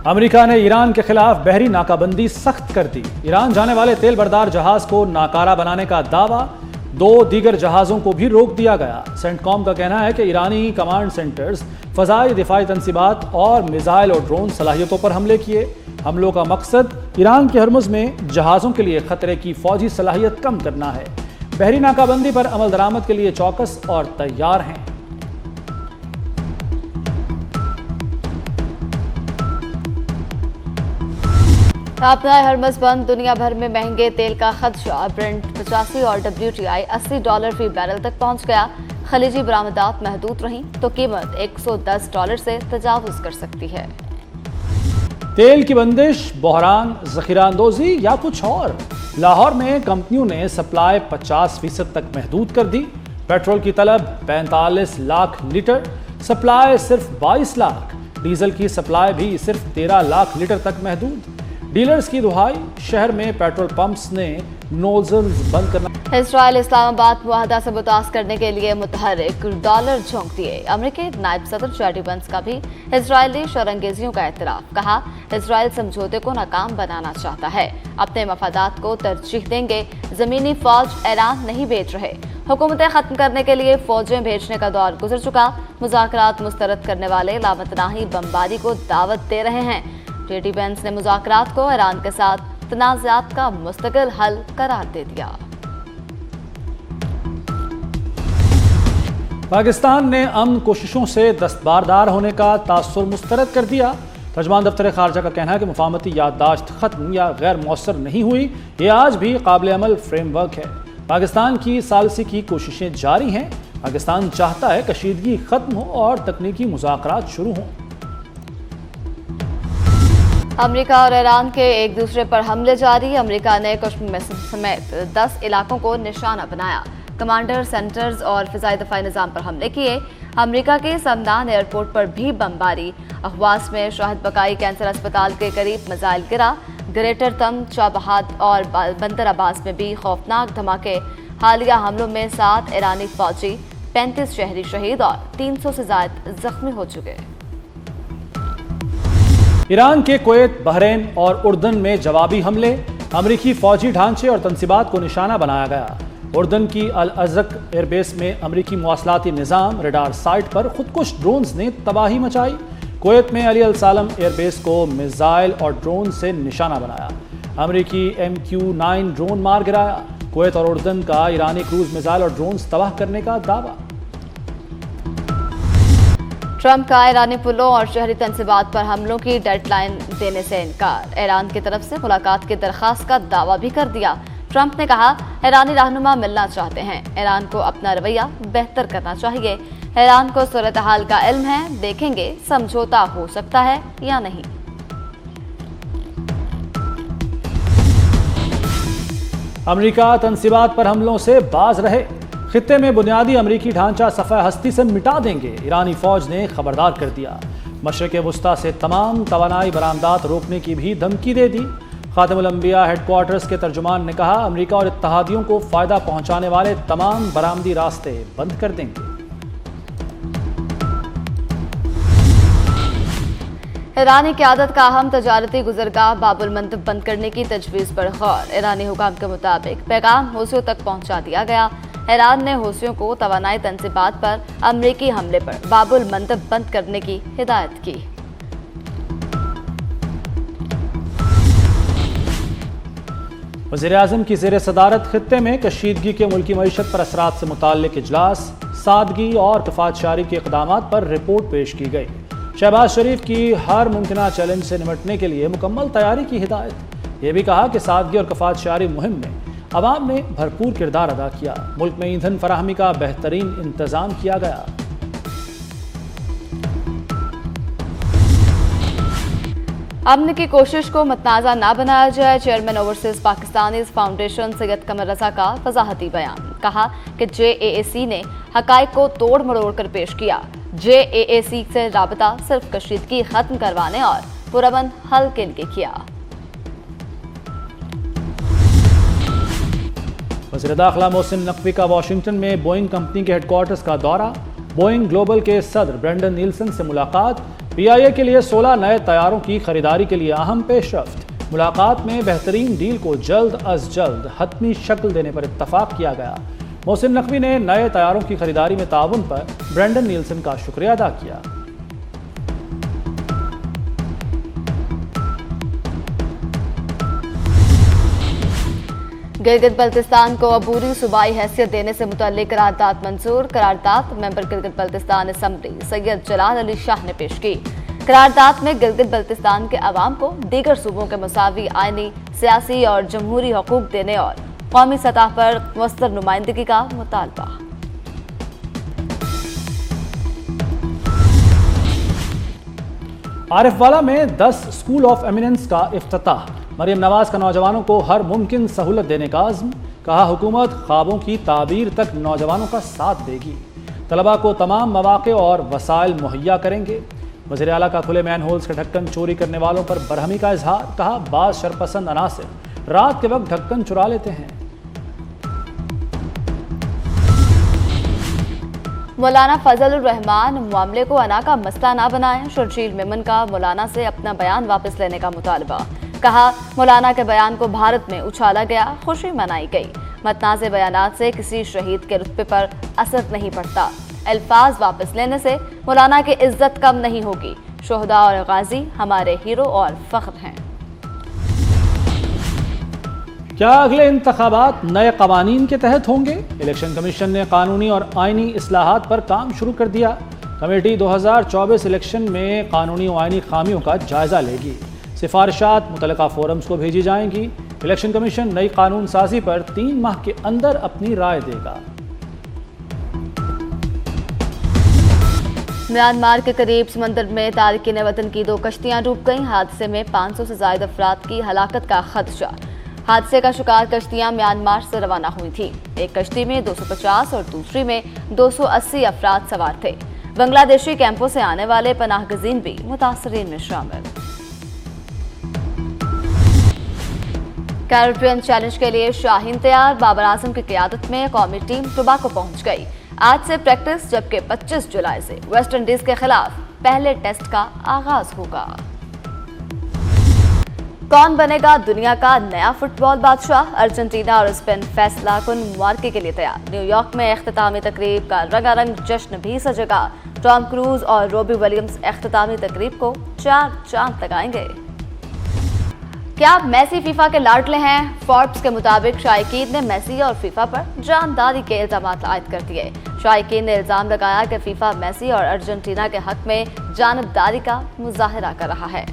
امریکہ نے ایران کے خلاف بحری ناکہ بندی سخت کر دی۔ ایران جانے والے تیل بردار جہاز کو ناکارہ بنانے کا دعویٰ، 2 دیگر جہازوں کو بھی روک دیا گیا۔ سینٹ کام کا کہنا ہے کہ ایرانی کمانڈ سینٹرز فضائی دفاعی تنصیبات اور میزائل اور ڈرون صلاحیتوں پر حملے کیے۔ حملوں کا مقصد ایران کے ہرمز میں جہازوں کے لیے خطرے کی فوجی صلاحیت کم کرنا ہے۔ بحری ناکہ بندی پر عمل درآمد کے لیے چوکس اور تیار ہیں۔ اپنا ہرمز بند، دنیا بھر میں مہنگے تیل کا خدشہ، برنٹ 85 اور WTI $80 فی بیرل تک پہنچ گیا۔ خلیجی برآمدات محدود رہیں تو قیمت $110 سے تجاوز کر سکتی ہے۔ تیل کی بندش، بحران، ذخیرہ اندوزی یا کچھ اور؟ لاہور میں کمپنیوں نے سپلائی 50% تک محدود کر دی۔ پیٹرول کی طلب 45 لاکھ لیٹر، سپلائی صرف 22 لاکھ۔ ڈیزل کی سپلائی بھی صرف 13 لاکھ لیٹر تک محدود۔ ڈیلرز کی دہائی، شہر میں پیٹرول پمپس نے نوزلز بند کرنا۔ اسرائیل اسلام آباد معاہدہ سے متاثر کرنے کے لیے متحرک ڈالر جھونک دیے۔ امریکی نائب صدر JD وینس کا بھی اسرائیلی شرانگیزیوں کا اعتراف، کہا اسرائیل سمجھوتے کو ناکام بنانا چاہتا ہے، اپنے مفادات کو ترجیح دیں گے، زمینی فوج ایران نہیں بھیج رہے، حکومتیں ختم کرنے کے لیے فوجیں بھیجنے کا دور گزر چکا، مذاکرات مسترد کرنے والے لامتناہی بمباری کو دعوت دے رہے ہیں۔ JD وینس نے مذاکرات کو ایران کے ساتھ تنازعات کا مستقل حل قرار دے دیا۔ پاکستان نے امن کوششوں سے دستبردار ہونے کا تاثر مسترد کر دیا۔ ترجمان دفتر خارجہ کا کہنا ہے کہ مفاہمتی یادداشت ختم یا غیر مؤثر نہیں ہوئی، یہ آج بھی قابل عمل فریم ورک ہے۔ پاکستان کی ثالثی کی کوششیں جاری ہیں۔ پاکستان چاہتا ہے کشیدگی ختم ہو اور تکنیکی مذاکرات شروع ہوں۔ امریکہ اور ایران کے ایک دوسرے پر حملے جاری۔ امریکہ نے کشمیر سمیت 10 علاقوں کو نشانہ بنایا، کمانڈر سینٹرز اور فضائی دفاعی نظام پر حملے کیے۔ امریکہ کے سمدان ایئرپورٹ پر بھی بمباری۔ اخواس میں شاہد بقائی کینسر اسپتال کے قریب میزائل گرا۔ گریٹر تم، چابہار اور بندر عباس میں بھی خوفناک دھماکے۔ حالیہ حملوں میں 7 ایرانی فوجی، 35 شہری شہید اور 300 سے زائد زخمی ہو چکے۔ ایران کے کویت، بحرین اور اردن میں جوابی حملے، امریکی فوجی ڈھانچے اور تنصیبات کو نشانہ بنایا گیا۔ اردن کی الازرق ایئر بیس میں امریکی مواصلاتی نظام ریڈار سائٹ پر خودکش ڈرونز نے تباہی مچائی۔ کویت میں علی السلام ایئر بیس کو میزائل اور ڈرون سے نشانہ بنایا۔ امریکی MQ-9 ڈرون مار گرایا۔ کویت اور اردن کا ایرانی کروز میزائل اور ڈرونز تباہ کرنے کا دعویٰ۔ ٹرمپ کا ایرانی پلوں اور شہری تنصیبات پر حملوں کی ڈیڈ لائن دینے سے انکار۔ ایران کی طرف سے ملاقات کی درخواست کا دعویٰ بھی کر دیا۔ ٹرمپ نے کہا ایرانی رہنما ملنا چاہتے ہیں، ایران کو اپنا رویہ بہتر کرنا چاہیے، ایران کو صورتحال کا علم ہے، دیکھیں گے سمجھوتا ہو سکتا ہے یا نہیں۔ امریکہ تنصیبات پر حملوں سے باز رہے، خطے میں بنیادی امریکی ڈھانچہ صفحہ ہستی سے مٹا دیں گے، ایرانی فوج نے خبردار کر دیا۔ مشرق وسطیٰ سے تمام توانائی برآمدات روکنے کی بھی دھمکی دے دی۔ خاتم الانبیاء ہیڈ کوارٹرز کے ترجمان نے کہا امریکہ اور اتحادیوں کو فائدہ پہنچانے والے تمام برآمدی راستے بند کر دیں گے۔ ایرانی قیادت کا اہم تجارتی گزرگاہ باب المندب بند کرنے کی تجویز پر غور۔ ایرانی حکام کے مطابق پیغام حوثیوں تک پہنچا دیا گیا۔ ایران نے حوثیوں کو توانائی تنصیبات پر امریکی حملے پر باب المندب بند کرنے کی ہدایت کی۔ وزیراعظم کی زیر صدارت خطے میں کشیدگی کے ملکی معیشت پر اثرات سے متعلق اجلاس، سادگی اور کفایت شعاری کے اقدامات پر رپورٹ پیش کی گئی۔ شہباز شریف کی ہر ممکنہ چیلنج سے نمٹنے کے لیے مکمل تیاری کی ہدایت۔ یہ بھی کہا کہ سادگی اور کفایت شعاری مہم میں عوام نے بھرپور کردار ادا کیا، ملک میں ایندھن فراہمی کا بہترین انتظام کیا گیا۔ امن کی کوشش کو متنازع نہ بنایا جائے، چیئرمین اوورسیز پاکستانیز فاؤنڈیشن سید قمر رضا کا وضاحتی بیان۔ کہا کہ JAAC نے حقائق کو توڑ مروڑ کر پیش کیا۔ JAAC سے رابطہ صرف کشیدگی ختم کروانے اور پرامن حل کے لیے کیا۔ وزیر داخلہ محسن نقوی کا واشنگٹن میں بوئنگ کمپنی کے ہیڈ کوارٹرز کا دورہ، بوئنگ گلوبل کے صدر برینڈن نیلسن سے ملاقات، PIA کے لیے 16 نئے طیاروں کی خریداری کے لیے اہم پیش رفت۔ ملاقات میں بہترین ڈیل کو جلد از جلد حتمی شکل دینے پر اتفاق کیا گیا۔ محسن نقوی نے نئے طیاروں کی خریداری میں تعاون پر برینڈن نیلسن کا شکریہ ادا کیا۔ گلگت بلتستان کو عبوری صوبائی حیثیت دینے سے متعلق قرارداد منظور۔ قرارداد ممبر گلگت بلتستان اسمبلی سید جلال علی شاہ نے پیش کی۔ قرارداد میں گلگت بلتستان کے عوام کو دیگر صوبوں کے مساوی آئینی، سیاسی اور جمہوری حقوق دینے اور قومی سطح پر مؤثر نمائندگی کا مطالبہ۔ عارف والا میں 10 اسکول آف ایمیننس کا افتتاح۔ مریم نواز کا نوجوانوں کو ہر ممکن سہولت دینے کا عزم۔ کہا حکومت خوابوں کی تعبیر تک نوجوانوں کا ساتھ دے گی۔ طلباء کو تمام مواقع اور وسائل مہیا کریں گے۔ وزیر اعلیٰ کا کھلے مین ہولز کے ڈھکن چوری کرنے والوں پر برہمی کا اظہار۔ کہا بعض شرپسند عناصر رات کے وقت ڈھکن چرا لیتے ہیں۔ مولانا فضل الرحمان معاملے کو انا کا مسئلہ نہ بنائیں۔ شرجیل میمن کا مولانا سے اپنا بیان واپس لینے کا مطالبہ۔ کہا مولانا کے بیان کو بھارت میں اچھالا گیا، خوشی منائی گئی۔ متنازع بیانات سے کسی شہید کے رتبے پر اثر نہیں پڑتا۔ الفاظ واپس لینے سے مولانا کی عزت کم نہیں ہوگی۔ شہداء اور غازی ہمارے ہیرو اور فخر ہیں۔ کیا اگلے انتخابات نئے قوانین کے تحت ہوں گے؟ الیکشن کمیشن نے قانونی اور آئینی اصلاحات پر کام شروع کر دیا۔ کمیٹی 2024 الیکشن میں قانونی و آئینی خامیوں کا جائزہ لے گی۔ سفارشات متعلقہ فورمز کو بھیجی جائیں گی۔ الیکشن کمیشن نئی قانون سازی پر 3 ماہ کے اندر اپنی رائے دے گا۔ میانمار کے قریب سمندر میں تارکین وطن کی 2 کشتیاں ڈوب گئیں۔ حادثے میں 500 سے زائد افراد کی ہلاکت کا خدشہ۔ حادثے کا شکار کشتیاں میانمار سے روانہ ہوئی تھیں۔ ایک کشتی میں 250 اور دوسری میں 280 افراد سوار تھے۔ بنگلہ دیشی کیمپوں سے آنے والے پناہ گزین بھی متاثرین میں شامل۔ کیریبین چیلنج کے لیے شاہین تیار۔ بابر اعظم کی قیادت میں قومی ٹیم ٹوباکو پہنچ گئی۔ آج سے پریکٹس، جبکہ 25 جولائی سے ویسٹ انڈیز کے خلاف پہلے ٹیسٹ کا آغاز ہوگا۔ کون بنے گا دنیا کا نیا فٹ بال بادشاہ؟ ارجنٹینا اور اسپین فیصلہ کن معرکے کے لیے تیار۔ نیو یارک میں اختتامی تقریب کا رنگا رنگ جشن بھی سجے گا۔ ٹام کروز اور روبی ولیمز اختتامی تقریب کو 4 چاند لگائیں گے۔ کیا میسی فیفا کے لاڈلے ہیں؟ فوربس کے مطابق شائقین نے میسی اور فیفا پر جانداری کے الزامات عائد کر دیے۔ شائقین نے الزام لگایا کہ فیفا میسی اور ارجنٹینا کے حق میں جانبداری کا مظاہرہ کر رہا ہے۔